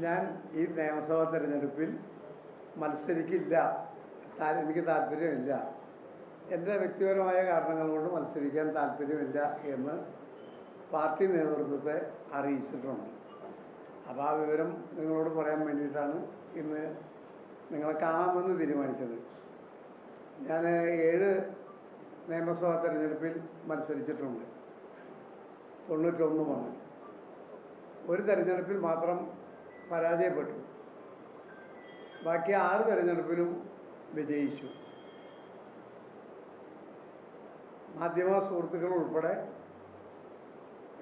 ഞാൻ ഈ നിയമസഭാ തെരഞ്ഞെടുപ്പിൽ മത്സരിക്കില്ല, എനിക്ക് താല്പര്യമില്ല. എൻ്റെ വ്യക്തിപരമായ കാരണങ്ങൾ കൊണ്ട് മത്സരിക്കാൻ താല്പര്യമില്ല എന്ന് പാർട്ടി നേതൃത്വത്തെ അറിയിച്ചിട്ടുണ്ട്. അപ്പോൾ ആ വിവരം നിങ്ങളോട് പറയാൻ വേണ്ടിയിട്ടാണ് ഇന്ന് നിങ്ങളെ കാണാമെന്ന് തീരുമാനിച്ചത്. ഞാൻ 7 നിയമസഭാ തെരഞ്ഞെടുപ്പിൽ മത്സരിച്ചിട്ടുണ്ട്, 91 മുതൽ. ഒരു തെരഞ്ഞെടുപ്പിൽ മാത്രം പരാജയപ്പെട്ടു, ബാക്കി 6 തെരഞ്ഞെടുപ്പിലും വിജയിച്ചു. മാധ്യമ സുഹൃത്തുക്കൾ ഉൾപ്പെടെ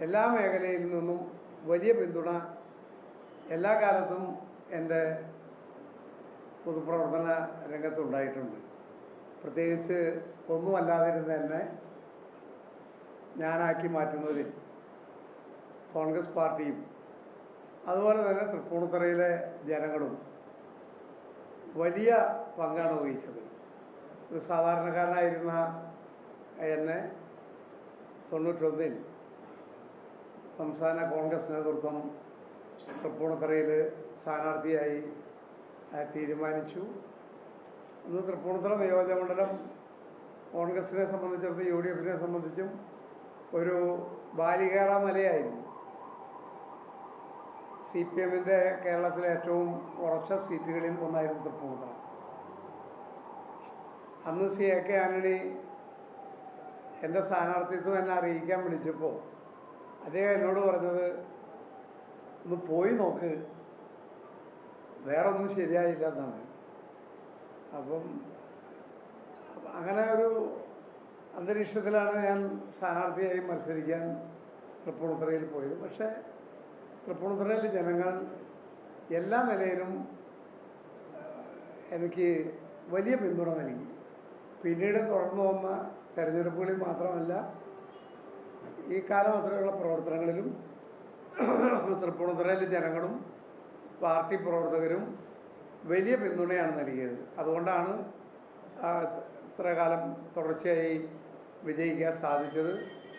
എല്ലാ മേഖലയിൽ നിന്നും വലിയ പിന്തുണ എല്ലാ കാലത്തും എൻ്റെ പൊതുപ്രവർത്തന രംഗത്തുണ്ടായിട്ടുണ്ട്. പ്രത്യേകിച്ച് ഒന്നുമല്ലാതിരുന്ന എന്നെ ഞാനാക്കി മാറ്റുന്നതിൽ കോൺഗ്രസ് പാർട്ടിയും അതുപോലെ തന്നെ തൃപ്പൂണിത്തുറയിലെ ജനങ്ങളും വലിയ പങ്കാണ് വഹിച്ചത്. ഒരു സാധാരണക്കാരനായിരുന്ന എന്നെ 91-ൽ സംസ്ഥാന കോൺഗ്രസ് നേതൃത്വം തൃപ്പൂണിത്തുറയിൽ സ്ഥാനാർത്ഥിയായി തീരുമാനിച്ചു. അന്ന് തൃപ്പൂണിത്തുറ നിയോജകമണ്ഡലം കോൺഗ്രസിനെ സംബന്ധിച്ചിടത്ത് UDF സംബന്ധിച്ചും ഒരു ബാലികേറ മലയായിരുന്നു. CPMൻ്റെ കേരളത്തിലെ ഏറ്റവും ഉറച്ച സീറ്റുകളിൽ ഒന്നായിരുന്നു തൃപ്പൂണിത്തുറ. അന്ന് AK ആന്റണി എൻ്റെ സ്ഥാനാർത്ഥിത്വം എന്നെ അറിയിക്കാൻ വിളിച്ചപ്പോൾ അദ്ദേഹം എന്നോട് പറഞ്ഞത്, ഒന്ന് പോയി നോക്ക്, വേറെ ഒന്നും ശരിയായില്ല എന്നാണ്. അപ്പം അങ്ങനെ ഒരു അന്തരീക്ഷത്തിലാണ് ഞാൻ സ്ഥാനാർത്ഥിയായി മത്സരിക്കാൻ തൃപ്പൂണിത്തുറയിൽ പോയത്. പക്ഷേ തൃപ്പൂണിത്തുറയിലെ ജനങ്ങൾ എല്ലാ നിലയിലും എനിക്ക് വലിയ പിന്തുണ നൽകി. പിന്നീട് തുടർന്നു വന്ന തെരഞ്ഞെടുപ്പുകളിൽ മാത്രമല്ല, ഈ കാലം അത്രയുള്ള പ്രവർത്തനങ്ങളിലും തൃപ്പൂണിത്തുറയിലെ ജനങ്ങളും പാർട്ടി പ്രവർത്തകരും വലിയ പിന്തുണയാണ് നൽകിയത്. അതുകൊണ്ടാണ് ഇത്ര കാലം തുടർച്ചയായി വിജയിക്കാൻ സാധിച്ചത്.